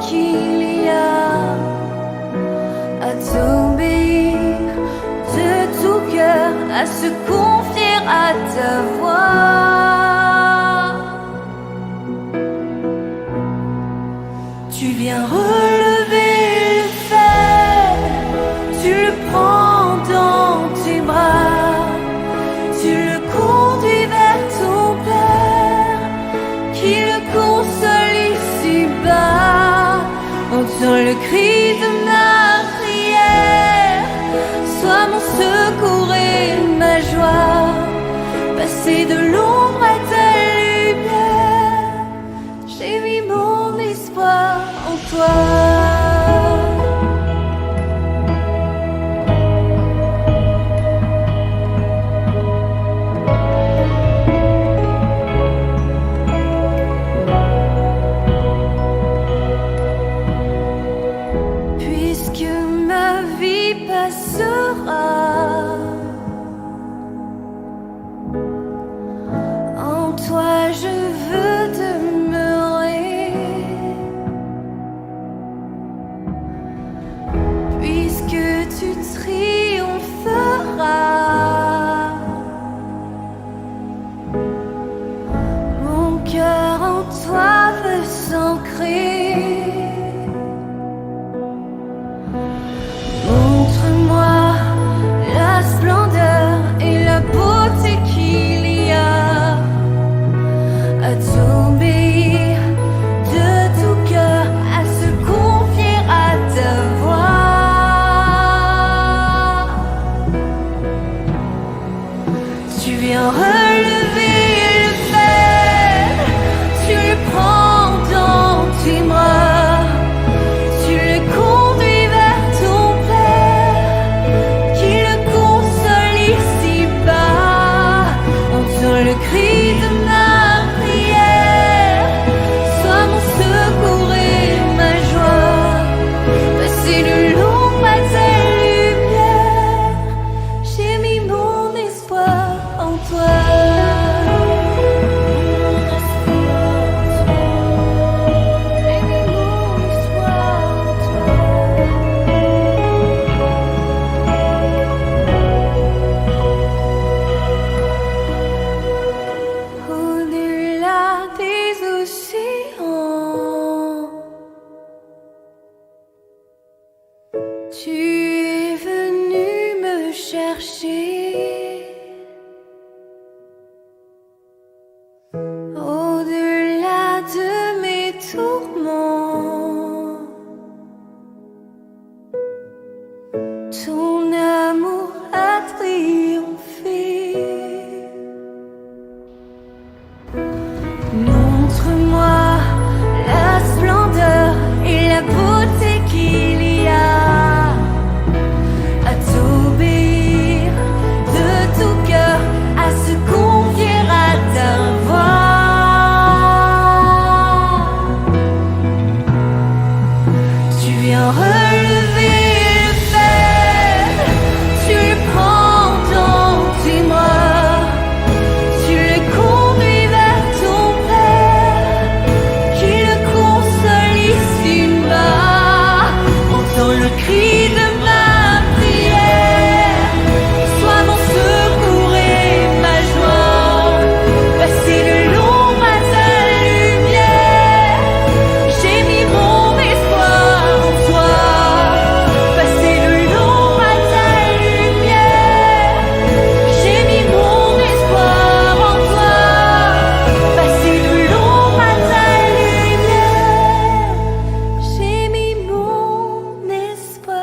qu'il y a à t'obéir de tout cœur, à se confier à ta voix. Tu viens relever le fer, tu le prends dans tes bras, tu le conduis vers ton Père, qui le console ici-bas. Entends le cri de ma prière, sois mon secours et ma joie, passer de l'ombre à ta lumière, j'ai mis mon espoir en toi. En toi je veux demeurer, puisque tu triompheras. Mon cœur en toi veut s'ancrer. Montre-moi la splendeur et la beauté qu'il y a à t'obéir de tout cœur, à se confier à ta voix. Tu viens relever le fer, tu le prends dans tes bras, tu le conduis vers ton Père, qui le console ici-bas. Entends le cri de ma prière, sois mon secours et ma joie, passer de l'ombre à ta lumière, j'ai mis mon espoir en toi. J'ai mis mon espoir en toi. Au-delà des océans, tu es venu me chercher. Au-delà de mes tourments, ton amour a triomphé. Montre-moi la splendeur et la beauté qu'il y a à t'obéir de tout cœur, à se confier à ta voix. Tu viens relever le fer, tu le prends dans tes bras, tu le conduis vers ton Père, qui le console ici-bas. Entends le cri de ma prière, sois mon secours et ma joie, passer de l'ombre à ta lumière, j'ai mis mon espoir en toi, passer de l'ombre à ta lumière, j'ai mis mon espoir en toi, passer de l'ombre à ta lumière, j'ai mis mon espoir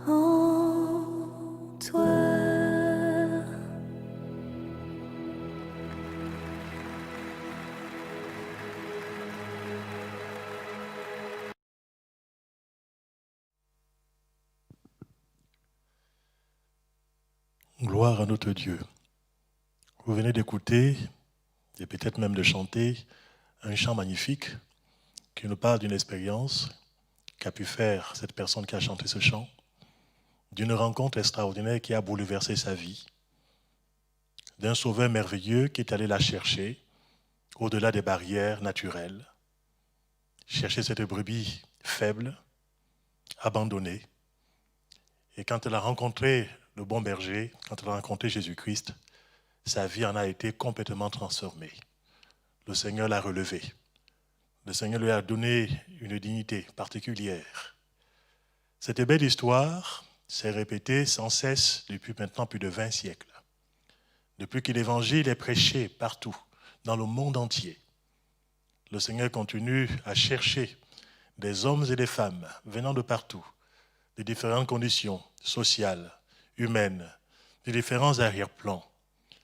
en toi. Gloire à notre Dieu. Vous venez d'écouter, et peut-être même de chanter, un chant magnifique qui nous parle d'une expérience qu'a pu faire cette personne qui a chanté ce chant, d'une rencontre extraordinaire qui a bouleversé sa vie, d'un sauveur merveilleux qui est allé la chercher au-delà des barrières naturelles. cherchait cette brebis faible, abandonnée. Et quand elle a rencontré le bon berger, quand elle a rencontré Jésus-Christ, sa vie en a été complètement transformée. Le Seigneur l'a relevée. Le Seigneur lui a donné une dignité particulière. Cette belle histoire s'est répétée sans cesse depuis maintenant plus de 20 siècles. Depuis que l'Évangile est prêché partout, dans le monde entier, le Seigneur continue à chercher des hommes et des femmes venant de partout, de différentes conditions sociales, humaines, de différents arrière-plans.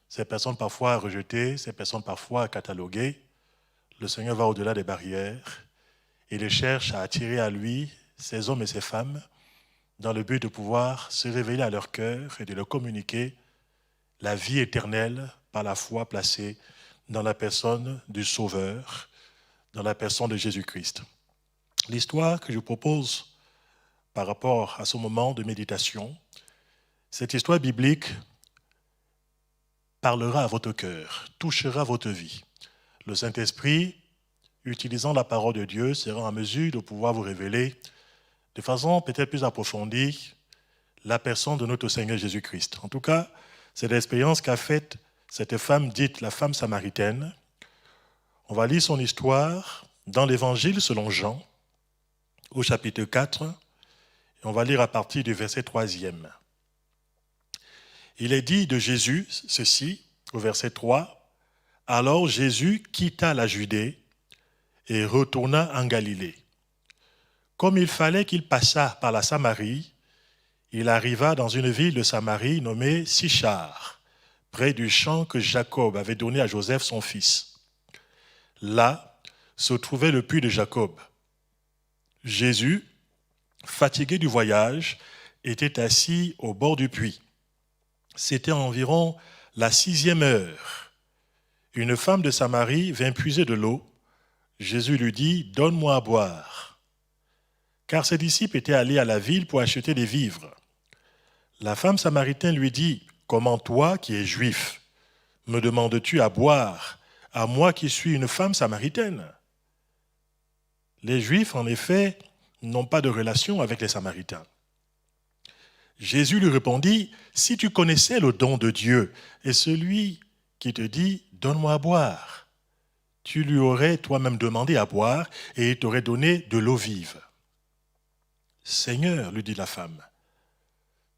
Ces personnes parfois rejetées, ces personnes parfois cataloguées, le Seigneur va au-delà des barrières et il cherche à attirer à lui ces hommes et ces femmes dans le but de pouvoir se révéler à leur cœur et de leur communiquer la vie éternelle par la foi placée dans la personne du Sauveur, dans la personne de Jésus-Christ. L'histoire que je propose par rapport à ce moment de méditation, cette histoire biblique parlera à votre cœur, touchera votre vie. Le Saint-Esprit, utilisant la parole de Dieu, sera en mesure de pouvoir vous révéler de façon peut-être plus approfondie la personne de notre Seigneur Jésus-Christ. En tout cas, c'est l'expérience qu'a faite cette femme dite la femme samaritaine. On va lire son histoire dans l'Évangile selon Jean, au chapitre 4, et on va lire à partir du verset 3e. Il est dit de Jésus ceci, au verset 3, « Alors Jésus quitta la Judée et retourna en Galilée. Comme il fallait qu'il passât par la Samarie, il arriva dans une ville de Samarie nommée Sichar, près du champ que Jacob avait donné à Joseph son fils. Là se trouvait le puits de Jacob. Jésus, fatigué du voyage, était assis au bord du puits. C'était environ la 6e heure. Une femme de Samarie vint puiser de l'eau. Jésus lui dit, « Donne-moi à boire. » Car ses disciples étaient allés à la ville pour acheter des vivres. La femme samaritaine lui dit, « Comment toi, qui es juif, me demandes-tu à boire, à moi qui suis une femme samaritaine ?» Les Juifs, en effet, n'ont pas de relation avec les Samaritains. Jésus lui répondit, « Si tu connaissais le don de Dieu et celui qui te dit, « Donne-moi à boire », tu lui aurais toi-même demandé à boire et il t'aurait donné de l'eau vive. »« Seigneur, lui dit la femme,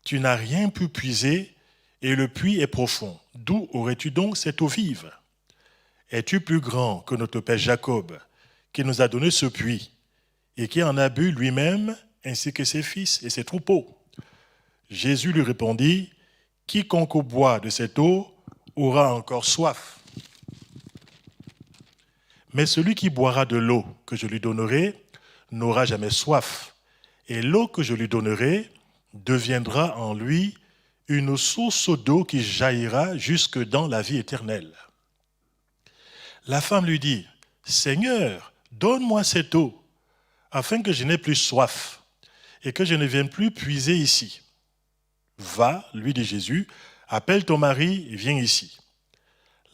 tu n'as rien pu puiser et le puits est profond. D'où aurais-tu donc cette eau vive? Es-tu plus grand que notre père Jacob, qui nous a donné ce puits et qui en a bu lui-même, ainsi que ses fils et ses troupeaux? » Jésus lui répondit, « Quiconque boit de cette eau aura encore soif. Mais celui qui boira de l'eau que je lui donnerai n'aura jamais soif. Et l'eau que je lui donnerai deviendra en lui une source d'eau qui jaillira jusque dans la vie éternelle. » La femme lui dit, « Seigneur, donne-moi cette eau, afin que je n'ai plus soif et que je ne vienne plus puiser ici. » « Va, lui dit Jésus, appelle ton mari et viens ici. »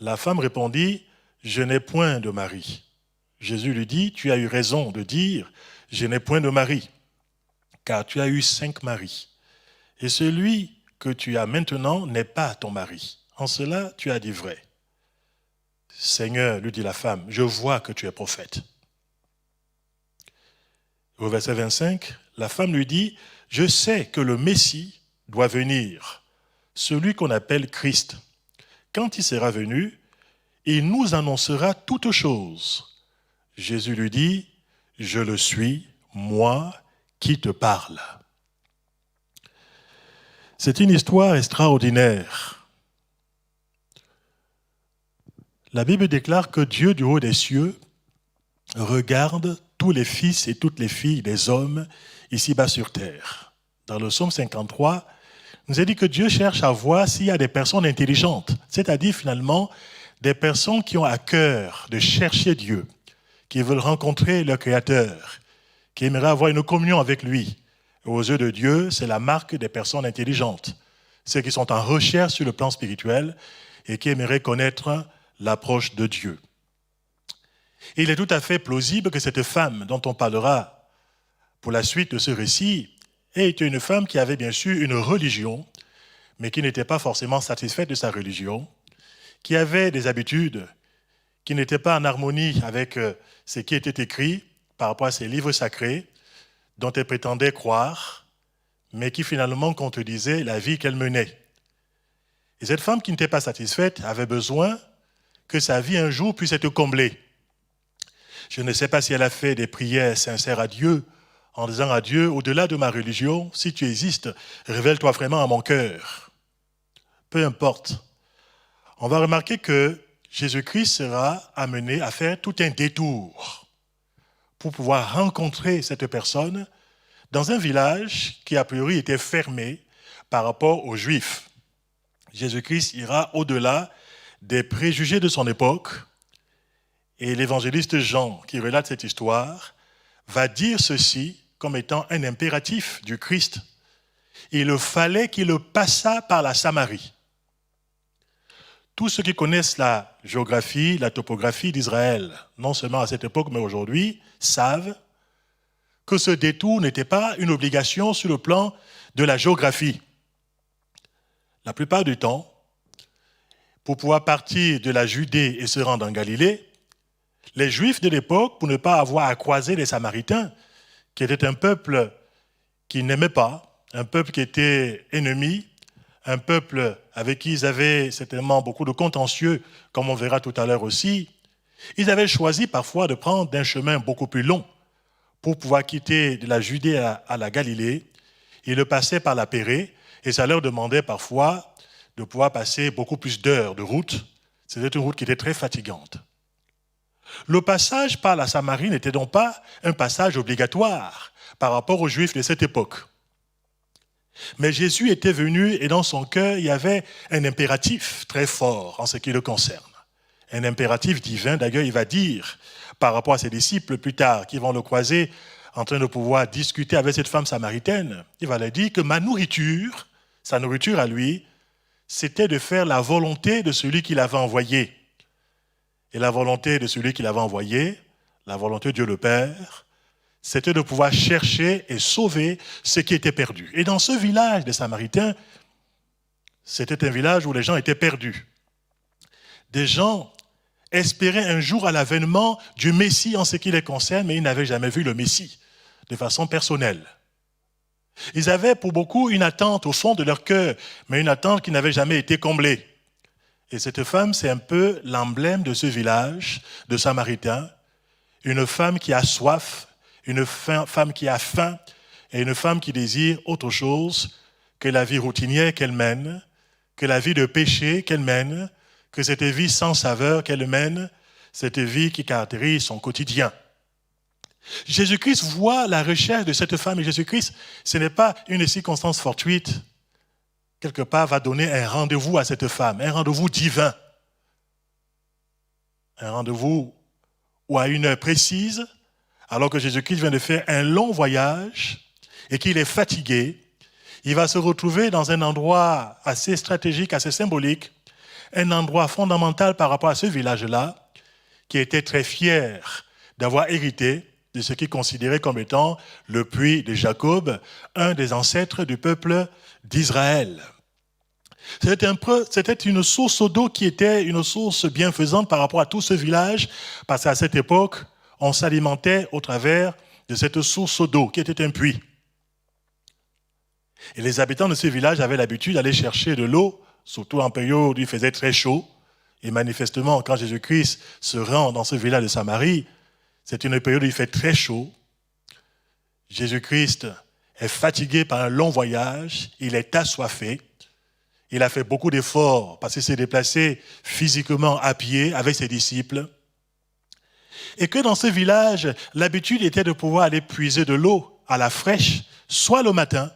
La femme répondit, « Je n'ai point de mari. » Jésus lui dit, « Tu as eu raison de dire, je n'ai point de mari, car tu as eu 5 maris. Et celui que tu as maintenant n'est pas ton mari. En cela, tu as dit vrai. » « Seigneur, lui dit la femme, je vois que tu es prophète. » Au verset 25, la femme lui dit, « Je sais que le Messie doit venir, celui qu'on appelle Christ. Quand il sera venu, il nous annoncera toutes choses. » Jésus lui dit, « Je le suis, moi qui te parle. » C'est une histoire extraordinaire. La Bible déclare que Dieu du haut des cieux regarde tous les fils et toutes les filles des hommes ici-bas sur terre. Dans le psaume 53, il nous est dit que Dieu cherche à voir s'il y a des personnes intelligentes, c'est-à-dire finalement des personnes qui ont à cœur de chercher Dieu, qui veulent rencontrer leur Créateur, qui aimeraient avoir une communion avec lui. Et aux yeux de Dieu, c'est la marque des personnes intelligentes, ceux qui sont en recherche sur le plan spirituel et qui aimeraient connaître l'approche de Dieu. Il est tout à fait plausible que cette femme dont on parlera pour la suite de ce récit était une femme qui avait bien sûr une religion, mais qui n'était pas forcément satisfaite de sa religion, qui avait des habitudes qui n'étaient pas en harmonie avec ce qui était écrit par rapport à ces livres sacrés dont elle prétendait croire, mais qui finalement contredisaient la vie qu'elle menait. Et cette femme qui n'était pas satisfaite avait besoin que sa vie un jour puisse être comblée. Je ne sais pas si elle a fait des prières sincères à Dieu, en disant à Dieu, au-delà de ma religion, si tu existes, révèle-toi vraiment à mon cœur. Peu importe. On va remarquer que Jésus-Christ sera amené à faire tout un détour pour pouvoir rencontrer cette personne dans un village qui a priori était fermé par rapport aux Juifs. Jésus-Christ ira au-delà des préjugés de son époque et l'évangéliste Jean, qui relate cette histoire, va dire ceci comme étant un impératif du Christ. Il fallait qu'il passât par la Samarie. Tous ceux qui connaissent la géographie, la topographie d'Israël, non seulement à cette époque, mais aujourd'hui, savent que ce détour n'était pas une obligation sur le plan de la géographie. La plupart du temps, pour pouvoir partir de la Judée et se rendre en Galilée, les Juifs de l'époque, pour ne pas avoir à croiser les Samaritains, qui étaient un peuple qui n'aimait pas, un peuple qui était ennemi, un peuple avec qui ils avaient certainement beaucoup de contentieux, comme on verra tout à l'heure aussi, ils avaient choisi parfois de prendre un chemin beaucoup plus long pour pouvoir quitter de la Judée à la Galilée. Ils le passaient par la Pérée et ça leur demandait parfois de pouvoir passer beaucoup plus d'heures de route. C'était une route qui était très fatigante. Le passage par la Samarie n'était donc pas un passage obligatoire par rapport aux Juifs de cette époque. Mais Jésus était venu et dans son cœur, il y avait un impératif très fort en ce qui le concerne. Un impératif divin, d'ailleurs, il va dire par rapport à ses disciples plus tard, qui vont le croiser en train de pouvoir discuter avec cette femme samaritaine, il va leur dire que ma nourriture, sa nourriture à lui, c'était de faire la volonté de celui qui l'avait envoyé. Et la volonté de celui qui l'avait envoyé, la volonté de Dieu le Père, c'était de pouvoir chercher et sauver ce qui était perdu. Et dans ce village des Samaritains, c'était un village où les gens étaient perdus. Des gens espéraient un jour à l'avènement du Messie en ce qui les concerne, mais ils n'avaient jamais vu le Messie de façon personnelle. Ils avaient pour beaucoup une attente au fond de leur cœur, mais une attente qui n'avait jamais été comblée. Et cette femme, c'est un peu l'emblème de ce village de Samaritains, une femme qui a soif, une femme qui a faim et une femme qui désire autre chose que la vie routinière qu'elle mène, que la vie de péché qu'elle mène, que cette vie sans saveur qu'elle mène, cette vie qui caractérise son quotidien. Jésus-Christ voit la recherche de cette femme et Jésus-Christ, ce n'est pas une circonstance fortuite, quelque part va donner un rendez-vous à cette femme, un rendez-vous divin, un rendez-vous où à une heure précise, alors que Jésus-Christ vient de faire un long voyage et qu'il est fatigué, il va se retrouver dans un endroit assez stratégique, assez symbolique, un endroit fondamental par rapport à ce village-là, qui était très fier d'avoir hérité de ce qu'il considérait comme étant le puits de Jacob, un des ancêtres du peuple d'Israël. C'était une source d'eau qui était une source bienfaisante par rapport à tout ce village, parce qu'à cette époque, on s'alimentait au travers de cette source d'eau qui était un puits. Et les habitants de ce village avaient l'habitude d'aller chercher de l'eau, surtout en période où il faisait très chaud. Et manifestement, quand Jésus-Christ se rend dans ce village de Samarie, c'est une période où il fait très chaud. Jésus-Christ est fatigué par un long voyage, il est assoiffé. Il a fait beaucoup d'efforts parce qu'il s'est déplacé physiquement à pied avec ses disciples. Et que dans ce village, l'habitude était de pouvoir aller puiser de l'eau à la fraîche, soit le matin,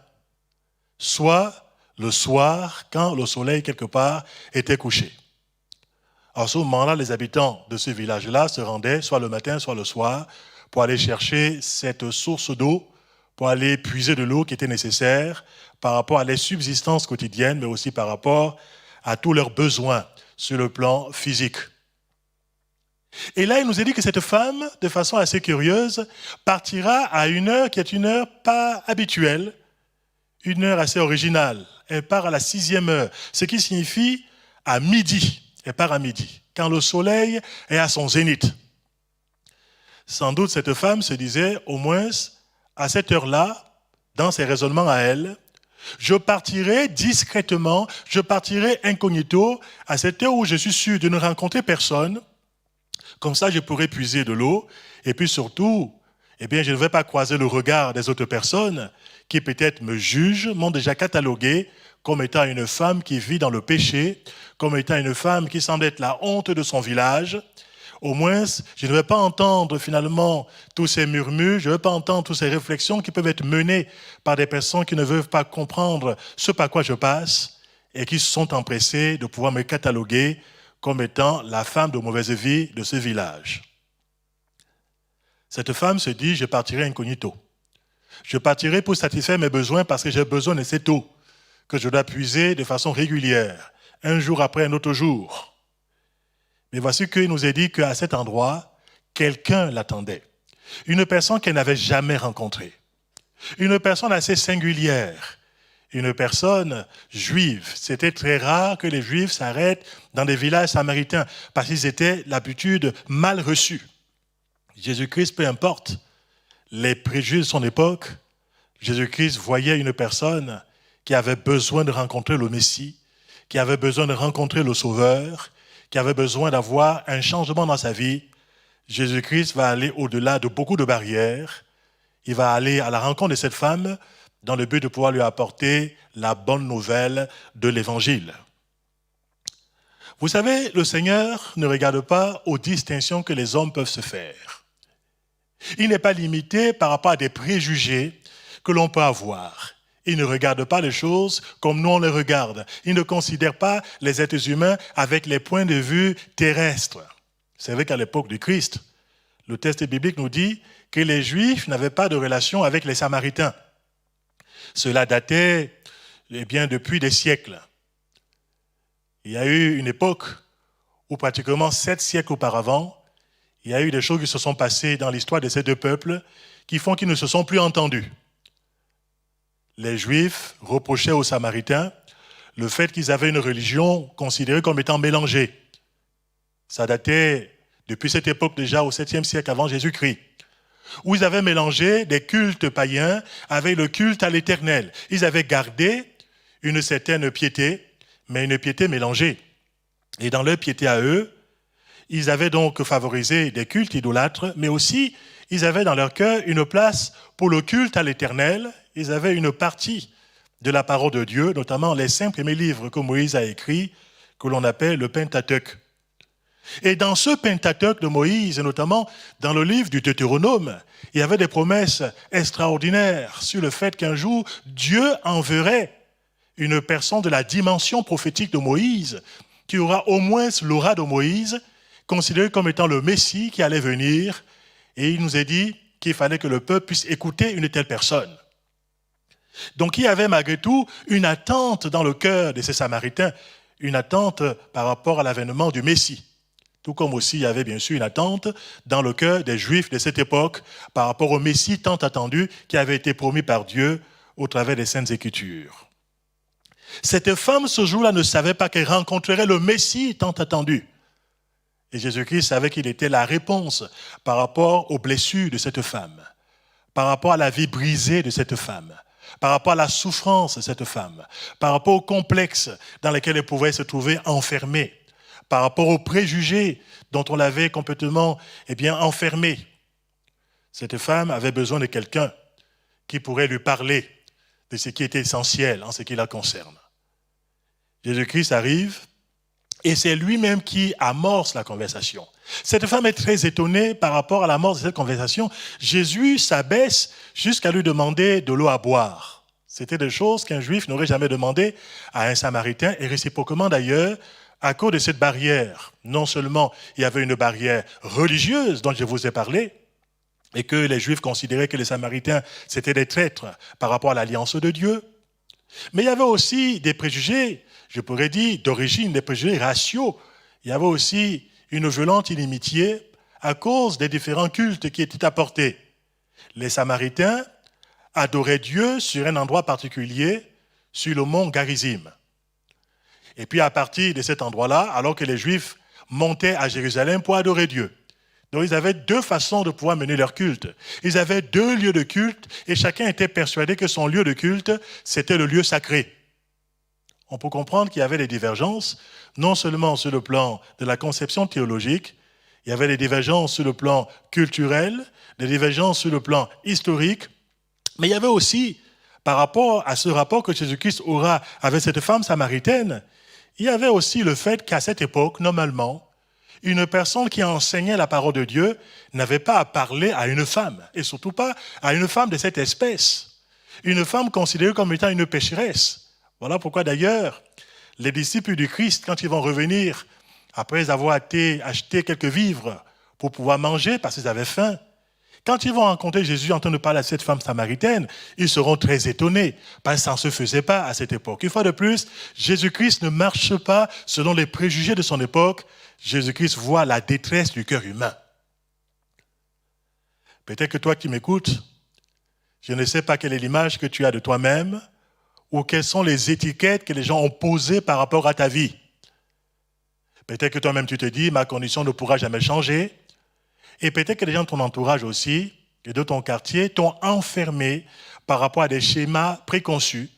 soit le soir, quand le soleil, quelque part, était couché. À ce moment-là, les habitants de ce village-là se rendaient soit le matin, soit le soir, pour aller chercher cette source d'eau, pour aller puiser de l'eau qui était nécessaire par rapport à les subsistances quotidiennes, mais aussi par rapport à tous leurs besoins sur le plan physique. Et là, il nous est dit que cette femme, de façon assez curieuse, partira à une heure qui est une heure pas habituelle, une heure assez originale. Elle part à la 6e heure, ce qui signifie à midi. Elle part à midi, quand le soleil est à son zénith. Sans doute, cette femme se disait, au moins, à cette heure-là, dans ses raisonnements à elle, je partirai discrètement, je partirai incognito, à cette heure où je suis sûr de ne rencontrer personne. Comme ça, je pourrai puiser de l'eau. Et puis surtout, je ne vais pas croiser le regard des autres personnes qui peut-être me jugent, m'ont déjà catalogué comme étant une femme qui vit dans le péché, comme étant une femme qui semble être la honte de son village. Au moins, je ne vais pas entendre finalement tous ces murmures, je ne vais pas entendre toutes ces réflexions qui peuvent être menées par des personnes qui ne veulent pas comprendre ce par quoi je passe et qui se sont empressées de pouvoir me cataloguer comme étant la femme de mauvaise vie de ce village. Cette femme se dit, je partirai incognito. Je partirai pour satisfaire mes besoins parce que j'ai besoin de cette eau que je dois puiser de façon régulière, un jour après un autre jour. Mais voici qu'il nous est dit qu'à cet endroit, quelqu'un l'attendait. Une personne qu'elle n'avait jamais rencontrée. Une personne assez singulière. Une personne juive. C'était très rare que les juifs s'arrêtent dans des villages samaritains parce qu'ils étaient l'habitude mal reçus. Jésus-Christ, peu importe les préjugés de son époque, Jésus-Christ voyait une personne qui avait besoin de rencontrer le Messie, qui avait besoin de rencontrer le Sauveur, qui avait besoin d'avoir un changement dans sa vie. Jésus-Christ va aller au-delà de beaucoup de barrières. Il va aller à la rencontre de cette femme dans le but de pouvoir lui apporter la bonne nouvelle de l'Évangile. Vous savez, le Seigneur ne regarde pas aux distinctions que les hommes peuvent se faire. Il n'est pas limité par rapport à des préjugés que l'on peut avoir. Il ne regarde pas les choses comme nous on les regarde. Il ne considère pas les êtres humains avec les points de vue terrestres. C'est vrai qu'à l'époque du Christ, le texte biblique nous dit que les Juifs n'avaient pas de relation avec les Samaritains. Cela datait depuis des siècles. Il y a eu une époque où pratiquement 7 siècles auparavant, il y a eu des choses qui se sont passées dans l'histoire de ces deux peuples qui font qu'ils ne se sont plus entendus. Les Juifs reprochaient aux Samaritains le fait qu'ils avaient une religion considérée comme étant mélangée. Ça datait depuis cette époque déjà au 7e siècle avant Jésus-Christ, où ils avaient mélangé des cultes païens avec le culte à l'Éternel. Ils avaient gardé une certaine piété, mais une piété mélangée. Et dans leur piété à eux, ils avaient donc favorisé des cultes idolâtres, mais aussi ils avaient dans leur cœur une place pour le culte à l'Éternel. Ils avaient une partie de la parole de Dieu, notamment les 5 premiers livres que Moïse a écrits, que l'on appelle le Pentateuque. Et dans ce Pentateuque de Moïse, et notamment dans le livre du Deutéronome, il y avait des promesses extraordinaires sur le fait qu'un jour, Dieu enverrait une personne de la dimension prophétique de Moïse, qui aura au moins l'aura de Moïse, considéré comme étant le Messie qui allait venir. Et il nous est dit qu'il fallait que le peuple puisse écouter une telle personne. Donc il y avait malgré tout une attente dans le cœur de ces Samaritains, une attente par rapport à l'avènement du Messie. Tout comme aussi il y avait bien sûr une attente dans le cœur des Juifs de cette époque par rapport au Messie tant attendu qui avait été promis par Dieu au travers des Saintes Écritures. Cette femme ce jour-là ne savait pas qu'elle rencontrerait le Messie tant attendu. Et Jésus-Christ savait qu'il était la réponse par rapport aux blessures de cette femme, par rapport à la vie brisée de cette femme, par rapport à la souffrance de cette femme, par rapport aux complexes dans lesquels elle pouvait se trouver enfermée, par rapport aux préjugés dont on l'avait complètement enfermée. Cette femme avait besoin de quelqu'un qui pourrait lui parler de ce qui était essentiel en ce qui la concerne. Jésus-Christ arrive et c'est lui-même qui amorce la conversation. Cette femme est très étonnée par rapport à l'amorce de cette conversation. Jésus s'abaisse jusqu'à lui demander de l'eau à boire. C'était des choses qu'un juif n'aurait jamais demandé à un samaritain et réciproquement d'ailleurs, à cause de cette barrière. Non seulement il y avait une barrière religieuse dont je vous ai parlé, et que les Juifs considéraient que les Samaritains, c'était des traîtres par rapport à l'alliance de Dieu. Mais il y avait aussi des préjugés, je pourrais dire, d'origine, des préjugés raciaux. Il y avait aussi une violente inimitié à cause des différents cultes qui étaient apportés. Les Samaritains adoraient Dieu sur un endroit particulier, sur le mont Garizim. Et puis à partir de cet endroit-là, alors que les Juifs montaient à Jérusalem pour adorer Dieu. Donc ils avaient deux façons de pouvoir mener leur culte. Ils avaient deux lieux de culte et chacun était persuadé que son lieu de culte, c'était le lieu sacré. On peut comprendre qu'il y avait des divergences, non seulement sur le plan de la conception théologique, il y avait des divergences sur le plan culturel, des divergences sur le plan historique, mais il y avait aussi, par rapport à ce rapport que Jésus-Christ aura avec cette femme samaritaine, il y avait aussi le fait qu'à cette époque, normalement, une personne qui enseignait la parole de Dieu n'avait pas à parler à une femme, et surtout pas à une femme de cette espèce, une femme considérée comme étant une pécheresse. Voilà pourquoi d'ailleurs, les disciples du Christ, quand ils vont revenir, après avoir été acheter quelques vivres pour pouvoir manger, parce qu'ils avaient faim, quand ils vont rencontrer Jésus en train de parler à cette femme samaritaine, ils seront très étonnés, parce que ça ne se faisait pas à cette époque. Une fois de plus, Jésus-Christ ne marche pas selon les préjugés de son époque. Jésus-Christ voit la détresse du cœur humain. Peut-être que toi qui m'écoutes, je ne sais pas quelle est l'image que tu as de toi-même, ou quelles sont les étiquettes que les gens ont posées par rapport à ta vie. Peut-être que toi-même tu te dis, ma condition ne pourra jamais changer. Et peut-être que les gens de ton entourage aussi, et de ton quartier, t'ont enfermé par rapport à des schémas préconçus,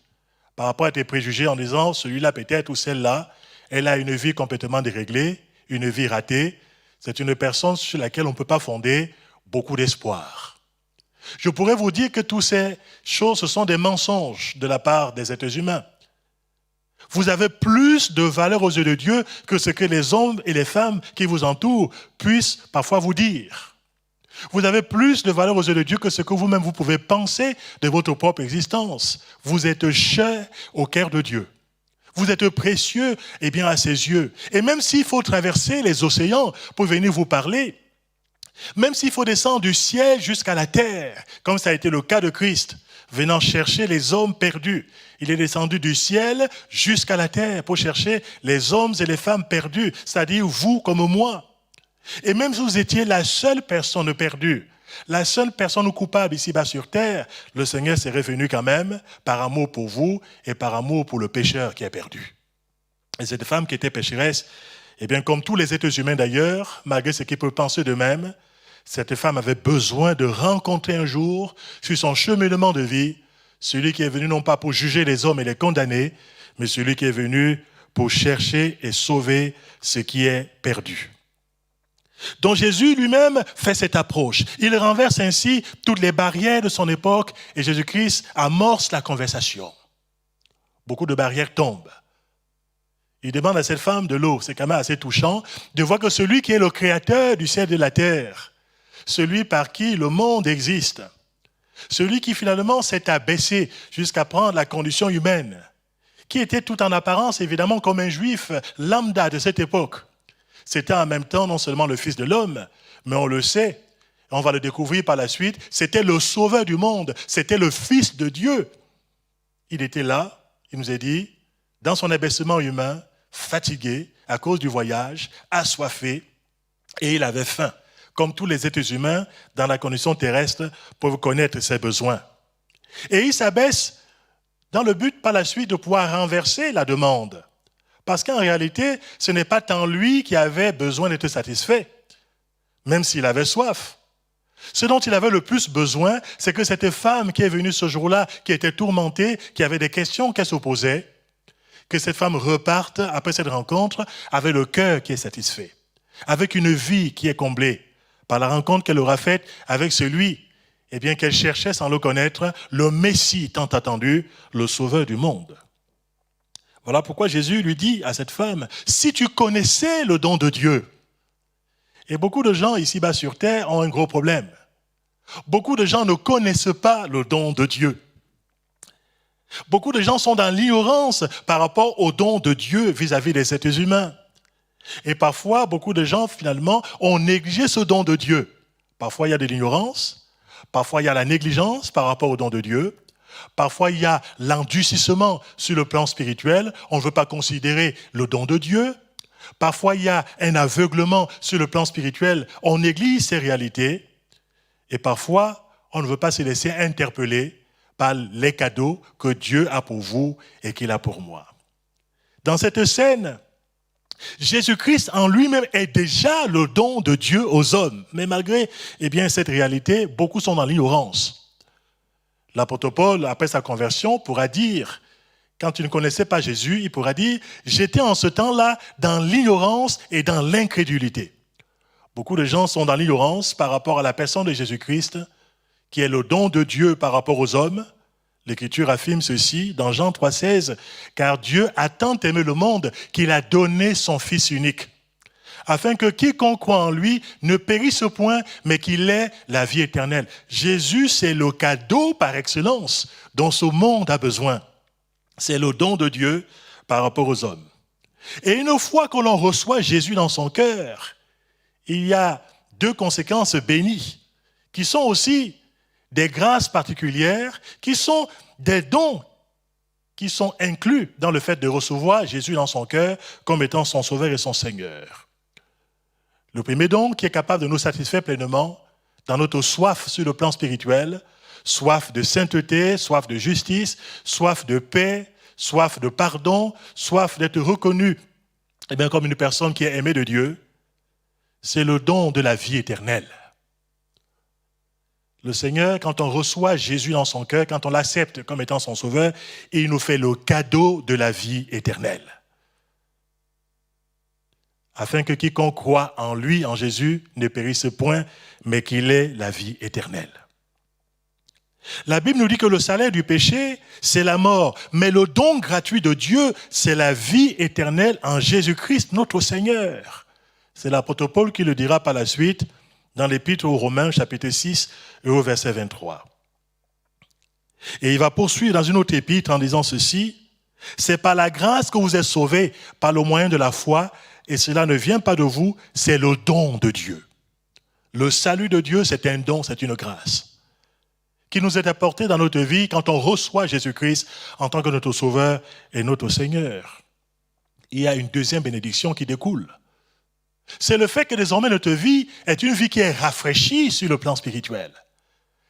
par rapport à tes préjugés en disant, celui-là peut-être ou celle-là, elle a une vie complètement déréglée, une vie ratée. C'est une personne sur laquelle on ne peut pas fonder beaucoup d'espoir. Je pourrais vous dire que toutes ces choses, ce sont des mensonges de la part des êtres humains. Vous avez plus de valeur aux yeux de Dieu que ce que les hommes et les femmes qui vous entourent puissent parfois vous dire. Vous avez plus de valeur aux yeux de Dieu que ce que vous-même vous pouvez penser de votre propre existence. Vous êtes cher au cœur de Dieu. Vous êtes précieux à ses yeux. Et même s'il faut traverser les océans pour venir vous parler, même s'il faut descendre du ciel jusqu'à la terre, comme ça a été le cas de Christ, venant chercher les hommes perdus. Il est descendu du ciel jusqu'à la terre pour chercher les hommes et les femmes perdus, c'est-à-dire vous comme moi. Et même si vous étiez la seule personne perdue, la seule personne coupable ici-bas sur terre, le Seigneur serait venu quand même par amour pour vous et par amour pour le pécheur qui est perdu. Et cette femme qui était pécheresse, comme tous les êtres humains d'ailleurs, malgré ce qu'ils peuvent penser d'eux-mêmes, cette femme avait besoin de rencontrer un jour, sur son cheminement de vie, celui qui est venu non pas pour juger les hommes et les condamner, mais celui qui est venu pour chercher et sauver ce qui est perdu. Donc Jésus lui-même fait cette approche. Il renverse ainsi toutes les barrières de son époque et Jésus-Christ amorce la conversation. Beaucoup de barrières tombent. Il demande à cette femme de l'eau, c'est quand même assez touchant, de voir que celui qui est le créateur du ciel et de la terre, celui par qui le monde existe, celui qui finalement s'est abaissé jusqu'à prendre la condition humaine, qui était tout en apparence évidemment comme un juif lambda de cette époque, c'était en même temps non seulement le Fils de l'homme, mais on le sait, on va le découvrir par la suite, c'était le sauveur du monde, c'était le Fils de Dieu. Il était là, il nous est dit, dans son abaissement humain, fatigué à cause du voyage, assoiffé, et il avait faim, comme tous les êtres humains dans la condition terrestre peuvent connaître ses besoins. Et il s'abaisse dans le but par la suite de pouvoir renverser la demande. Parce qu'en réalité, ce n'est pas tant lui qui avait besoin d'être satisfait, même s'il avait soif. Ce dont il avait le plus besoin, c'est que cette femme qui est venue ce jour-là, qui était tourmentée, qui avait des questions qu'elle se posait, que cette femme reparte après cette rencontre avec le cœur qui est satisfait, avec une vie qui est comblée par la rencontre qu'elle aura faite avec celui qu'elle cherchait sans le connaître, le Messie tant attendu, le Sauveur du monde. Voilà pourquoi Jésus lui dit à cette femme, si tu connaissais le don de Dieu, et beaucoup de gens ici-bas sur terre ont un gros problème. Beaucoup de gens ne connaissent pas le don de Dieu. Beaucoup de gens sont dans l'ignorance par rapport au don de Dieu vis-à-vis des êtres humains. Et parfois, beaucoup de gens, finalement, ont négligé ce don de Dieu. Parfois, il y a de l'ignorance. Parfois, il y a la négligence par rapport au don de Dieu. Parfois, il y a l'endurcissement sur le plan spirituel. On ne veut pas considérer le don de Dieu. Parfois, il y a un aveuglement sur le plan spirituel. On néglige ces réalités. Et parfois, on ne veut pas se laisser interpeller par les cadeaux que Dieu a pour vous et qu'il a pour moi. Dans cette scène, Jésus-Christ en lui-même est déjà le don de Dieu aux hommes. Mais malgré cette réalité, beaucoup sont dans l'ignorance. L'apôtre Paul, après sa conversion, pourra dire, quand il ne connaissait pas Jésus, il pourra dire « J'étais en ce temps-là dans l'ignorance et dans l'incrédulité ». Beaucoup de gens sont dans l'ignorance par rapport à la personne de Jésus-Christ, qui est le don de Dieu par rapport aux hommes. L'Écriture affirme ceci dans Jean 3,16, « Car Dieu a tant aimé le monde qu'il a donné son Fils unique, afin que quiconque croit en lui ne périsse point, mais qu'il ait la vie éternelle. » Jésus, c'est le cadeau par excellence dont ce monde a besoin. C'est le don de Dieu par rapport aux hommes. Et une fois que l'on reçoit Jésus dans son cœur, il y a deux conséquences bénies, qui sont aussi des grâces particulières, qui sont des dons qui sont inclus dans le fait de recevoir Jésus dans son cœur comme étant son sauveur et son Seigneur. Le premier don qui est capable de nous satisfaire pleinement dans notre soif sur le plan spirituel, soif de sainteté, soif de justice, soif de paix, soif de pardon, soif d'être reconnu comme une personne qui est aimée de Dieu, c'est le don de la vie éternelle. Le Seigneur, quand on reçoit Jésus dans son cœur, quand on l'accepte comme étant son sauveur, il nous fait le cadeau de la vie éternelle. Afin que quiconque croit en lui, en Jésus, ne périsse point, mais qu'il ait la vie éternelle. La Bible nous dit que le salaire du péché, c'est la mort, mais le don gratuit de Dieu, c'est la vie éternelle en Jésus-Christ, notre Seigneur. C'est l'apôtre Paul qui le dira par la suite dans l'Épître aux Romains, chapitre 6, et au verset 23. Et il va poursuivre dans une autre épître en disant ceci, « C'est par la grâce que vous êtes sauvés, par le moyen de la foi, et cela ne vient pas de vous, c'est le don de Dieu. » Le salut de Dieu, c'est un don, c'est une grâce qui nous est apportée dans notre vie quand on reçoit Jésus-Christ en tant que notre Sauveur et notre Seigneur. Il y a une deuxième bénédiction qui découle. C'est le fait que désormais notre vie est une vie qui est rafraîchie sur le plan spirituel.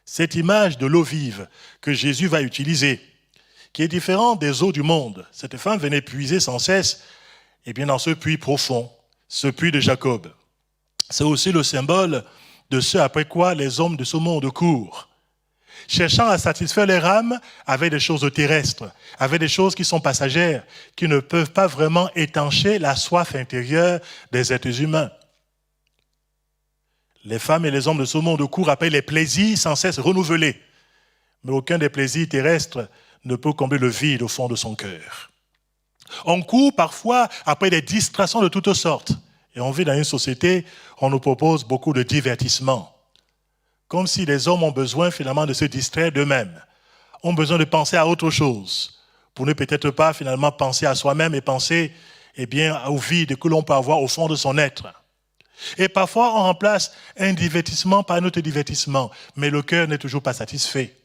Cette image de l'eau vive que Jésus va utiliser, qui est différente des eaux du monde. Cette femme venait puiser sans cesse dans ce puits profond, ce puits de Jacob. C'est aussi le symbole de ce après quoi les hommes de ce monde courent, cherchant à satisfaire leur âme avec des choses terrestres, avec des choses qui sont passagères, qui ne peuvent pas vraiment étancher la soif intérieure des êtres humains. Les femmes et les hommes de ce monde courent après les plaisirs sans cesse renouvelés, mais aucun des plaisirs terrestres ne peut combler le vide au fond de son cœur. On court parfois après des distractions de toutes sortes, et on vit dans une société où on nous propose beaucoup de divertissements. Comme si les hommes ont besoin finalement de se distraire d'eux-mêmes, ont besoin de penser à autre chose, pour ne peut-être pas finalement penser à soi-même et penser au vide que l'on peut avoir au fond de son être. Et parfois on remplace un divertissement par un autre divertissement, mais le cœur n'est toujours pas satisfait.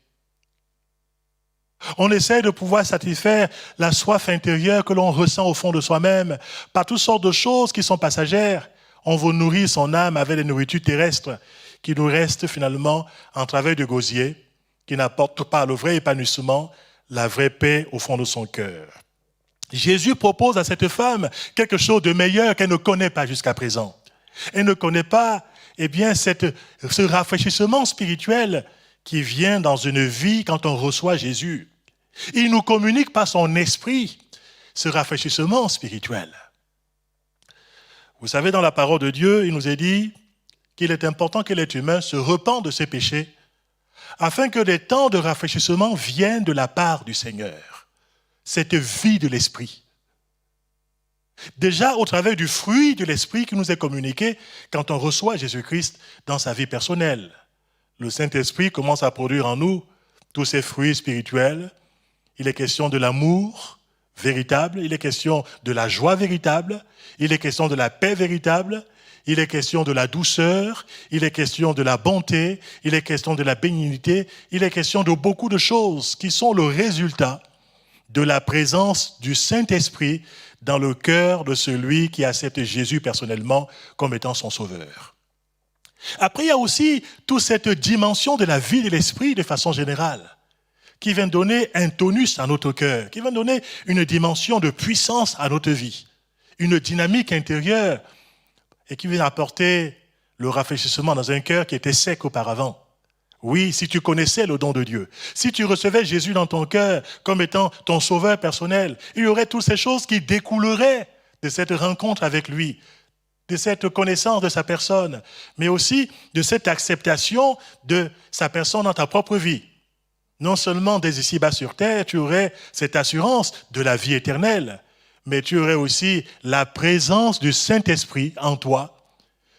On essaie de pouvoir satisfaire la soif intérieure que l'on ressent au fond de soi-même par toutes sortes de choses qui sont passagères. On veut nourrir son âme avec des nourritures terrestres qui nous restent finalement en travers du gosier, qui n'apportent pas le vrai épanouissement, la vraie paix au fond de son cœur. Jésus propose à cette femme quelque chose de meilleur qu'elle ne connaît pas jusqu'à présent. Elle ne connaît pas ce rafraîchissement spirituel qui vient dans une vie quand on reçoit Jésus. Il nous communique par son esprit ce rafraîchissement spirituel. Vous savez, dans la parole de Dieu, il nous est dit qu'il est important que l'être humain se repente de ses péchés afin que des temps de rafraîchissement viennent de la part du Seigneur. Cette vie de l'esprit. Déjà au travers du fruit de l'esprit qui nous est communiqué quand on reçoit Jésus-Christ dans sa vie personnelle. Le Saint-Esprit commence à produire en nous tous ces fruits spirituels. Il est question de l'amour véritable, il est question de la joie véritable, il est question de la paix véritable, il est question de la douceur, il est question de la bonté, il est question de la bénignité, il est question de beaucoup de choses qui sont le résultat de la présence du Saint-Esprit dans le cœur de celui qui accepte Jésus personnellement comme étant son sauveur. Après, il y a aussi toute cette dimension de la vie de l'esprit de façon générale, qui vient donner un tonus à notre cœur, qui vient donner une dimension de puissance à notre vie, une dynamique intérieure, et qui vient apporter le rafraîchissement dans un cœur qui était sec auparavant. Oui, si tu connaissais le don de Dieu, si tu recevais Jésus dans ton cœur comme étant ton sauveur personnel, il y aurait toutes ces choses qui découleraient de cette rencontre avec lui, de cette connaissance de sa personne, mais aussi de cette acceptation de sa personne dans ta propre vie. Non seulement dès ici-bas sur terre, tu aurais cette assurance de la vie éternelle, mais tu aurais aussi la présence du Saint-Esprit en toi,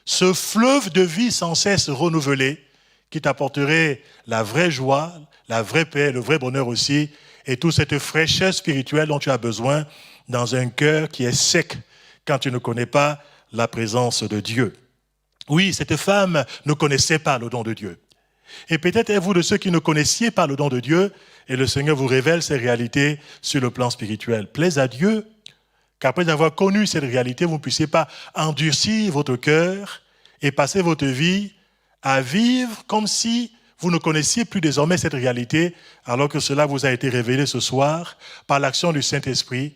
ce fleuve de vie sans cesse renouvelé, qui t'apporterait la vraie joie, la vraie paix, le vrai bonheur aussi, et toute cette fraîcheur spirituelle dont tu as besoin dans un cœur qui est sec quand tu ne connais pas la présence de Dieu. Oui, cette femme ne connaissait pas le don de Dieu. Et peut-être êtes-vous de ceux qui ne connaissiez pas le don de Dieu, et le Seigneur vous révèle ces réalités sur le plan spirituel. Plaise à Dieu qu'après avoir connu cette réalité, vous ne puissiez pas endurcir votre cœur et passer votre vie à vivre comme si vous ne connaissiez plus désormais cette réalité, alors que cela vous a été révélé ce soir par l'action du Saint-Esprit.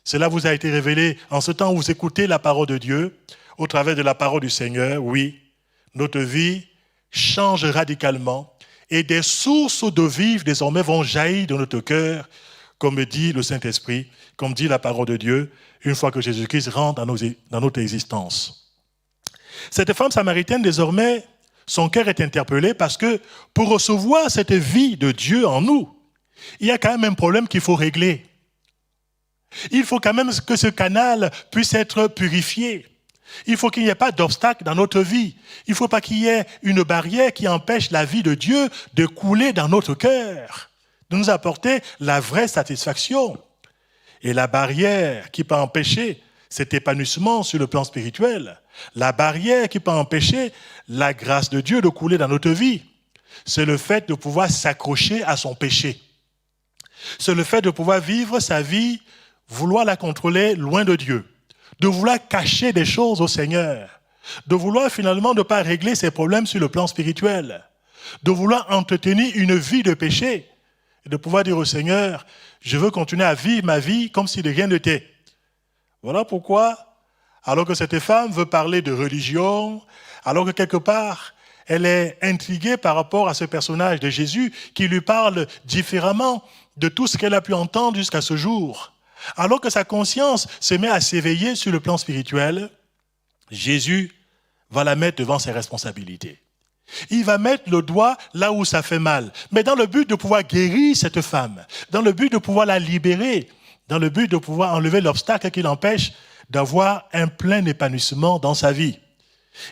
Cela vous a été révélé en ce temps où vous écoutez la parole de Dieu, au travers de la parole du Seigneur. Oui, notre vie change radicalement et des sources de vie désormais vont jaillir de notre cœur, comme dit le Saint-Esprit, comme dit la parole de Dieu, une fois que Jésus-Christ rentre dans notre existence. Cette femme samaritaine, désormais, son cœur est interpellé parce que pour recevoir cette vie de Dieu en nous, il y a quand même un problème qu'il faut régler. Il faut quand même que ce canal puisse être purifié. Il faut qu'il n'y ait pas d'obstacle dans notre vie. Il ne faut pas qu'il y ait une barrière qui empêche la vie de Dieu de couler dans notre cœur, de nous apporter la vraie satisfaction. Et la barrière qui peut empêcher cet épanouissement sur le plan spirituel, la barrière qui peut empêcher la grâce de Dieu de couler dans notre vie, c'est le fait de pouvoir s'accrocher à son péché. C'est le fait de pouvoir vivre sa vie, vouloir la contrôler loin de Dieu, de vouloir cacher des choses au Seigneur, de vouloir finalement ne pas régler ses problèmes sur le plan spirituel, de vouloir entretenir une vie de péché, et de pouvoir dire au Seigneur, je veux continuer à vivre ma vie comme si de rien n'était. Voilà pourquoi, alors que cette femme veut parler de religion, alors que quelque part, elle est intriguée par rapport à ce personnage de Jésus qui lui parle différemment de tout ce qu'elle a pu entendre jusqu'à ce jour. Alors que sa conscience se met à s'éveiller sur le plan spirituel, Jésus va la mettre devant ses responsabilités. Il va mettre le doigt là où ça fait mal, mais dans le but de pouvoir guérir cette femme, dans le but de pouvoir la libérer, dans le but de pouvoir enlever l'obstacle qui l'empêche d'avoir un plein épanouissement dans sa vie.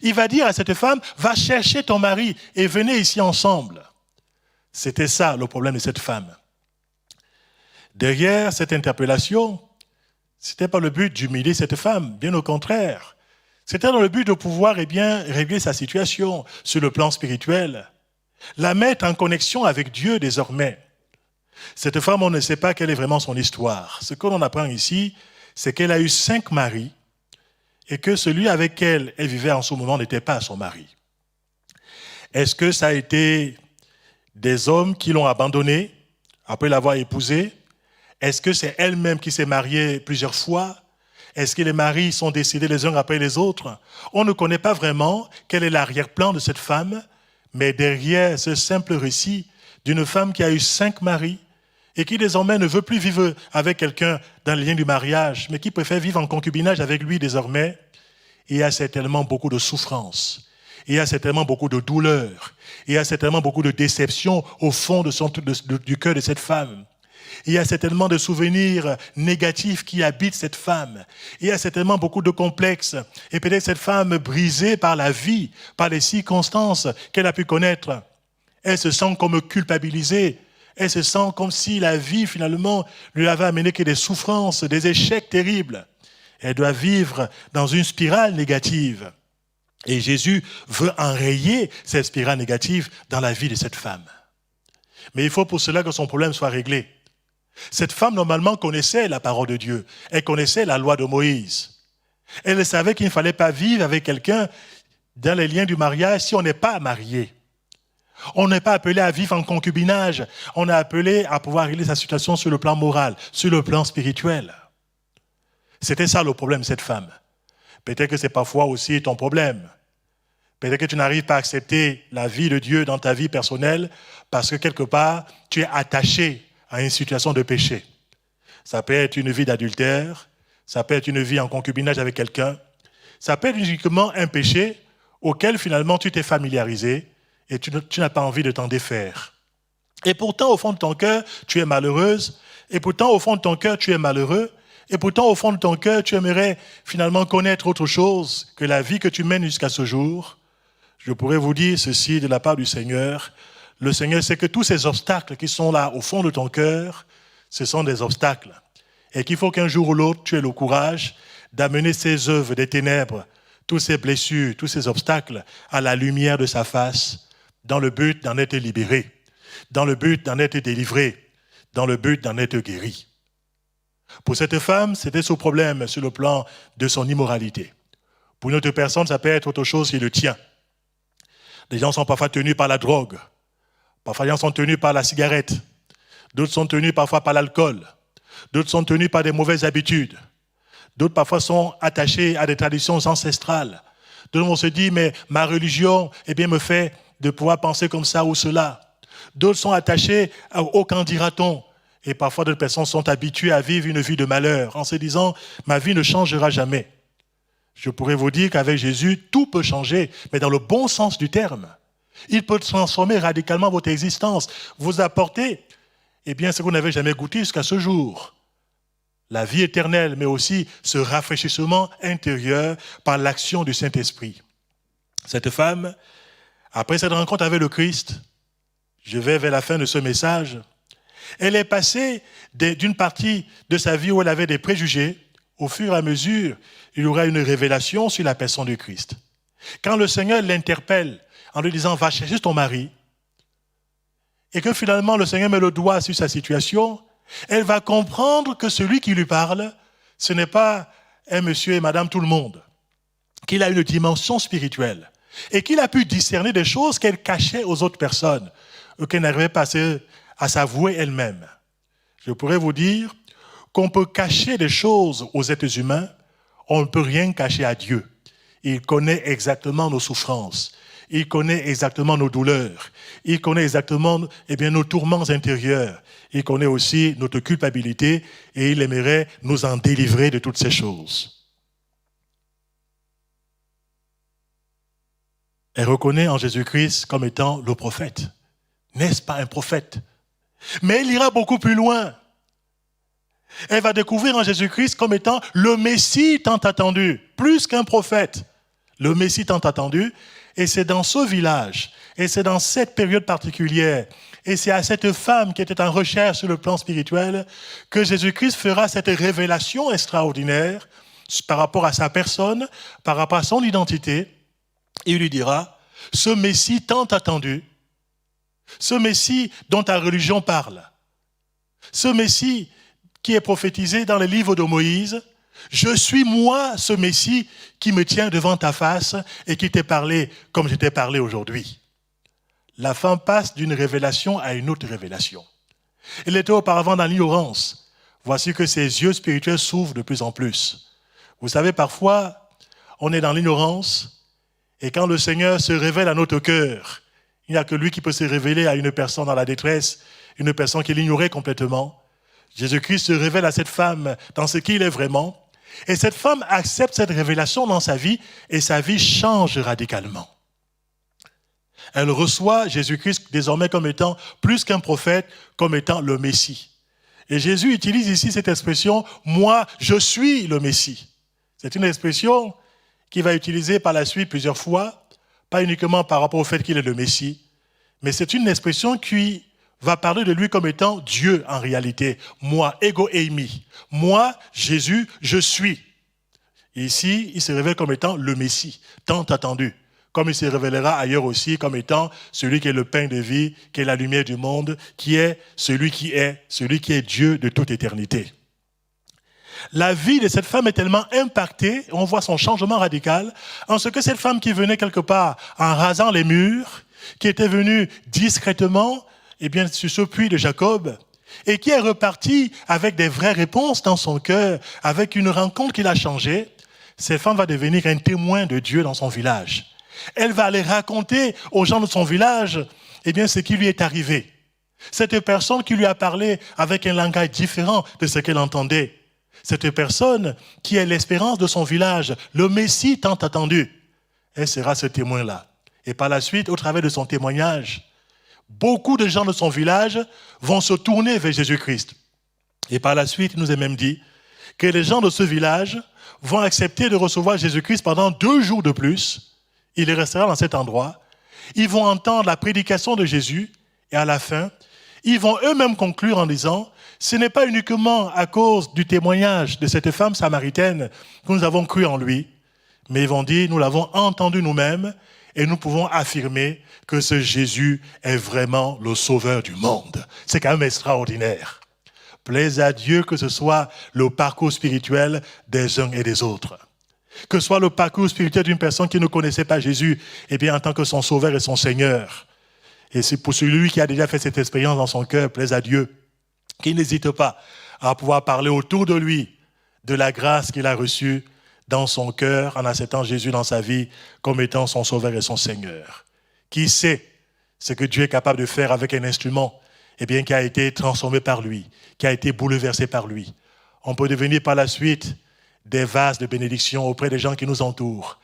Il va dire à cette femme, va chercher ton mari et venez ici ensemble. C'était ça le problème de cette femme. Derrière cette interpellation, ce n'était pas le but d'humilier cette femme, bien au contraire. C'était dans le but de pouvoir régler sa situation sur le plan spirituel, la mettre en connexion avec Dieu désormais. Cette femme, on ne sait pas quelle est vraiment son histoire. Ce que l'on apprend ici, c'est qu'elle a eu 5 maris et que celui avec qui elle vivait en ce moment n'était pas son mari. Est-ce que ça a été des hommes qui l'ont abandonnée après l'avoir épousée? Est-ce que c'est elle-même qui s'est mariée plusieurs fois? Est-ce que les maris sont décédés les uns après les autres? On ne connaît pas vraiment quel est l'arrière-plan de cette femme, mais derrière ce simple récit d'une femme qui a eu 5 maris et qui désormais ne veut plus vivre avec quelqu'un dans le lien du mariage, mais qui préfère vivre en concubinage avec lui désormais, il y a certainement beaucoup de souffrance, il y a certainement beaucoup de douleur, il y a certainement beaucoup de déception au fond du cœur de cette femme. Il y a certainement des souvenirs négatifs qui habitent cette femme. Il y a certainement beaucoup de complexes. Et peut-être cette femme brisée par la vie, par les circonstances qu'elle a pu connaître, elle se sent comme culpabilisée. Elle se sent comme si la vie, finalement, lui avait amené que des souffrances, des échecs terribles. Elle doit vivre dans une spirale négative. Et Jésus veut enrayer cette spirale négative dans la vie de cette femme. Mais il faut pour cela que son problème soit réglé. Cette femme, normalement, connaissait la parole de Dieu. Elle connaissait la loi de Moïse. Elle savait qu'il ne fallait pas vivre avec quelqu'un dans les liens du mariage si on n'est pas marié. On n'est pas appelé à vivre en concubinage. On est appelé à pouvoir régler sa situation sur le plan moral, sur le plan spirituel. C'était ça le problème de cette femme. Peut-être que c'est parfois aussi ton problème. Peut-être que tu n'arrives pas à accepter la vie de Dieu dans ta vie personnelle parce que quelque part, tu es attaché à une situation de péché. Ça peut être une vie d'adultère, ça peut être une vie en concubinage avec quelqu'un, ça peut être uniquement un péché auquel finalement tu t'es familiarisé et tu n'as pas envie de t'en défaire. Et pourtant, au fond de ton cœur, tu es malheureuse, et pourtant, au fond de ton cœur, tu es malheureux, et pourtant, au fond de ton cœur, tu aimerais finalement connaître autre chose que la vie que tu mènes jusqu'à ce jour. Je pourrais vous dire ceci de la part du Seigneur. Le Seigneur sait que tous ces obstacles qui sont là au fond de ton cœur, ce sont des obstacles. Et qu'il faut qu'un jour ou l'autre, tu aies le courage d'amener ces œuvres des ténèbres, toutes ces blessures, tous ces obstacles à la lumière de sa face, dans le but d'en être libéré, dans le but d'en être délivré, dans le but d'en être guéri. Pour cette femme, c'était ce problème sur le plan de son immoralité. Pour une autre personne, ça peut être autre chose qui le tient. Les gens sont parfois tenus par la drogue. Parfois, les gens sont tenus par la cigarette. D'autres sont tenus parfois par l'alcool. D'autres sont tenus par des mauvaises habitudes. D'autres parfois sont attachés à des traditions ancestrales. D'autres vont se dire, mais ma religion me fait de pouvoir penser comme ça ou cela. D'autres sont attachés au qu'en dira-t-on. Et parfois, d'autres personnes sont habituées à vivre une vie de malheur en se disant, ma vie ne changera jamais. Je pourrais vous dire qu'avec Jésus, tout peut changer, mais dans le bon sens du terme. Il peut transformer radicalement votre existence, vous apporter ce que vous n'avez jamais goûté jusqu'à ce jour. La vie éternelle, mais aussi ce rafraîchissement intérieur par l'action du Saint-Esprit. Cette femme, après cette rencontre avec le Christ, je vais vers la fin de ce message, elle est passée d'une partie de sa vie où elle avait des préjugés. Au fur et à mesure, il y aura une révélation sur la personne du Christ. Quand le Seigneur l'interpelle en lui disant « Va chercher ton mari », et que finalement le Seigneur met le doigt sur sa situation, elle va comprendre que celui qui lui parle, ce n'est pas un monsieur et madame tout le monde, qu'il a une dimension spirituelle et qu'il a pu discerner des choses qu'elle cachait aux autres personnes ou qu'elle n'arrivait pas à s'avouer elle-même. Je pourrais vous dire qu'on peut cacher des choses aux êtres humains, on ne peut rien cacher à Dieu. Il connaît exactement nos souffrances. Il connaît exactement nos douleurs. Il connaît exactement nos tourments intérieurs. Il connaît aussi notre culpabilité et il aimerait nous en délivrer de toutes ces choses. Elle reconnaît en Jésus-Christ comme étant le prophète. N'est-ce pas un prophète? Mais elle ira beaucoup plus loin. Elle va découvrir en Jésus-Christ comme étant le Messie tant attendu, plus qu'un prophète. Le Messie tant attendu. Et c'est dans ce village, et c'est dans cette période particulière, et c'est à cette femme qui était en recherche sur le plan spirituel que Jésus-Christ fera cette révélation extraordinaire par rapport à sa personne, par rapport à son identité. Et il lui dira, ce Messie tant attendu, ce Messie dont ta religion parle, ce Messie qui est prophétisé dans les livres de Moïse, je suis moi ce Messie qui me tient devant ta face et qui t'ai parlé comme je t'ai parlé aujourd'hui. La femme passe d'une révélation à une autre révélation. Elle était auparavant dans l'ignorance. Voici que ses yeux spirituels s'ouvrent de plus en plus. Vous savez, parfois, on est dans l'ignorance et quand le Seigneur se révèle à notre cœur, il n'y a que lui qui peut se révéler à une personne dans la détresse, une personne qui l'ignorait complètement. Jésus-Christ se révèle à cette femme dans ce qu'il est vraiment. Et cette femme accepte cette révélation dans sa vie et sa vie change radicalement. Elle reçoit Jésus-Christ désormais comme étant plus qu'un prophète, comme étant le Messie. Et Jésus utilise ici cette expression « moi, je suis le Messie ». C'est une expression qu'il va utiliser par la suite plusieurs fois, pas uniquement par rapport au fait qu'il est le Messie, mais c'est une expression qui va parler de lui comme étant Dieu en réalité. Moi, ego eimi. Moi, Jésus, je suis. Et ici, il se révèle comme étant le Messie, tant attendu, comme il se révélera ailleurs aussi comme étant celui qui est le pain de vie, qui est la lumière du monde, qui est celui qui est Dieu de toute éternité. La vie de cette femme est tellement impactée, on voit son changement radical, en ce que cette femme qui venait quelque part en rasant les murs, qui était venue discrètement, sur ce puits de Jacob, et qui est repartie avec des vraies réponses dans son cœur, avec une rencontre qui l'a changé, cette femme va devenir un témoin de Dieu dans son village. Elle va aller raconter aux gens de son village, ce qui lui est arrivé. Cette personne qui lui a parlé avec un langage différent de ce qu'elle entendait. Cette personne qui est l'espérance de son village, le Messie tant attendu. Elle sera ce témoin-là. Et par la suite, au travers de son témoignage, beaucoup de gens de son village vont se tourner vers Jésus-Christ. Et par la suite, il nous est même dit que les gens de ce village vont accepter de recevoir Jésus-Christ pendant 2 jours de plus. Il restera dans cet endroit. Ils vont entendre la prédication de Jésus et à la fin, ils vont eux-mêmes conclure en disant « Ce n'est pas uniquement à cause du témoignage de cette femme samaritaine que nous avons cru en lui, mais ils vont dire « Nous l'avons entendu nous-mêmes et nous pouvons affirmer que ce Jésus est vraiment le sauveur du monde. » C'est quand même extraordinaire. Plaise à Dieu que ce soit le parcours spirituel des uns et des autres. Que ce soit le parcours spirituel d'une personne qui ne connaissait pas Jésus, en tant que son sauveur et son Seigneur. Et c'est pour celui qui a déjà fait cette expérience dans son cœur, plaise à Dieu, qu'il n'hésite pas à pouvoir parler autour de lui de la grâce qu'il a reçue dans son cœur en acceptant Jésus dans sa vie comme étant son sauveur et son Seigneur. Qui sait ce que Dieu est capable de faire avec un instrument qui a été transformé par lui, qui a été bouleversé par lui. On peut devenir par la suite des vases de bénédiction auprès des gens qui nous entourent,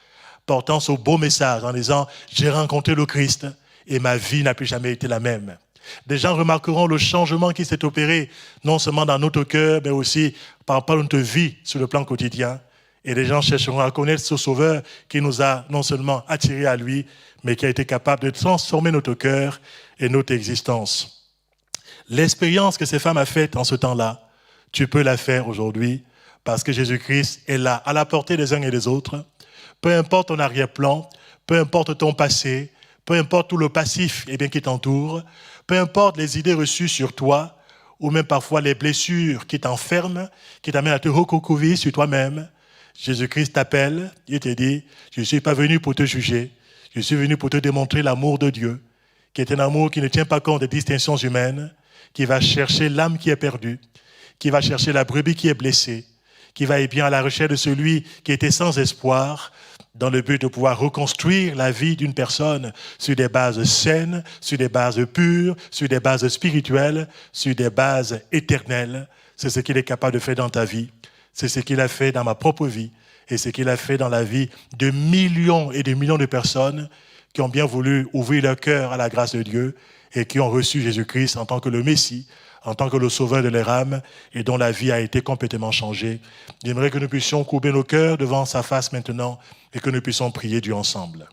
portant ce beau message en disant « J'ai rencontré le Christ et ma vie n'a plus jamais été la même ». Des gens remarqueront le changement qui s'est opéré, non seulement dans notre cœur, mais aussi par rapport à notre vie sur le plan quotidien. Et les gens chercheront à connaître ce Sauveur qui nous a non seulement attirés à lui, mais qui a été capable de transformer notre cœur et notre existence. L'expérience que ces femmes ont faite en ce temps-là, tu peux la faire aujourd'hui, parce que Jésus-Christ est là, à la portée des uns et des autres. Peu importe ton arrière-plan, peu importe ton passé, peu importe tout le passif qui t'entoure, peu importe les idées reçues sur toi, ou même parfois les blessures qui t'enferment, qui t'amènent à te recouvrir sur toi-même, Jésus-Christ t'appelle, il te dit, je ne suis pas venu pour te juger, je suis venu pour te démontrer l'amour de Dieu, qui est un amour qui ne tient pas compte des distinctions humaines, qui va chercher l'âme qui est perdue, qui va chercher la brebis qui est blessée, qui va à la recherche de celui qui était sans espoir, dans le but de pouvoir reconstruire la vie d'une personne sur des bases saines, sur des bases pures, sur des bases spirituelles, sur des bases éternelles. C'est ce qu'il est capable de faire dans ta vie. C'est ce qu'il a fait dans ma propre vie et ce qu'il a fait dans la vie de millions et de millions de personnes qui ont bien voulu ouvrir leur cœur à la grâce de Dieu et qui ont reçu Jésus-Christ en tant que le Messie, en tant que le sauveur de leur âme et dont la vie a été complètement changée. J'aimerais que nous puissions courber nos cœurs devant sa face maintenant et que nous puissions prier Dieu ensemble.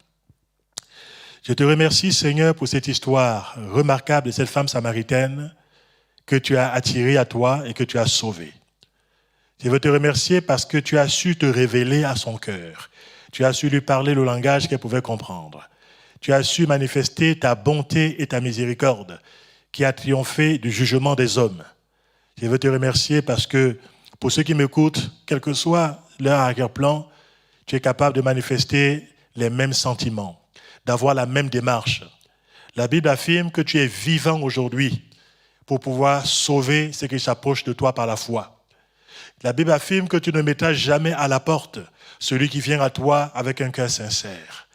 Je te remercie, Seigneur, pour cette histoire remarquable de cette femme samaritaine que tu as attirée à toi et que tu as sauvée. Je veux te remercier parce que tu as su te révéler à son cœur. Tu as su lui parler le langage qu'elle pouvait comprendre. Tu as su manifester ta bonté et ta miséricorde qui a triomphé du jugement des hommes. Je veux te remercier parce que pour ceux qui m'écoutent, quel que soit leur arrière-plan, tu es capable de manifester les mêmes sentiments, d'avoir la même démarche. La Bible affirme que tu es vivant aujourd'hui pour pouvoir sauver ceux qui s'approchent de toi par la foi. La Bible affirme que tu ne mettras jamais à la porte celui qui vient à toi avec un cœur sincère.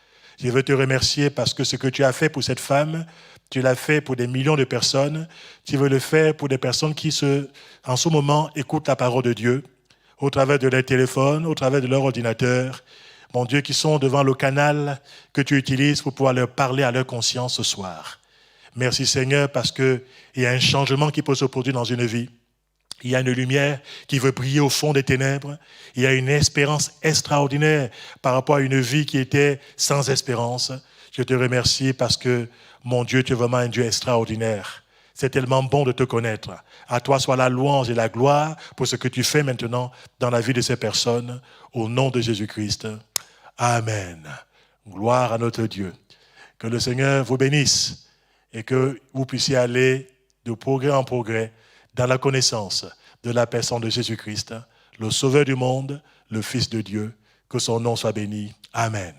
Je veux te remercier parce que ce que tu as fait pour cette femme, tu l'as fait pour des millions de personnes. Tu veux le faire pour des personnes qui, en ce moment, écoutent la parole de Dieu au travers de leur téléphone, au travers de leur ordinateur. Mon Dieu, qui sont devant le canal que tu utilises pour pouvoir leur parler à leur conscience ce soir. Merci Seigneur parce qu'il y a un changement qui peut se produire dans une vie. Il y a une lumière qui veut briller au fond des ténèbres. Il y a une espérance extraordinaire par rapport à une vie qui était sans espérance. Je te remercie parce que, mon Dieu, tu es vraiment un Dieu extraordinaire. C'est tellement bon de te connaître. À toi soit la louange et la gloire pour ce que tu fais maintenant dans la vie de ces personnes. Au nom de Jésus-Christ. Amen. Gloire à notre Dieu. Que le Seigneur vous bénisse et que vous puissiez aller de progrès en progrès dans la connaissance de la personne de Jésus-Christ, le Sauveur du monde, le Fils de Dieu. Que son nom soit béni. Amen.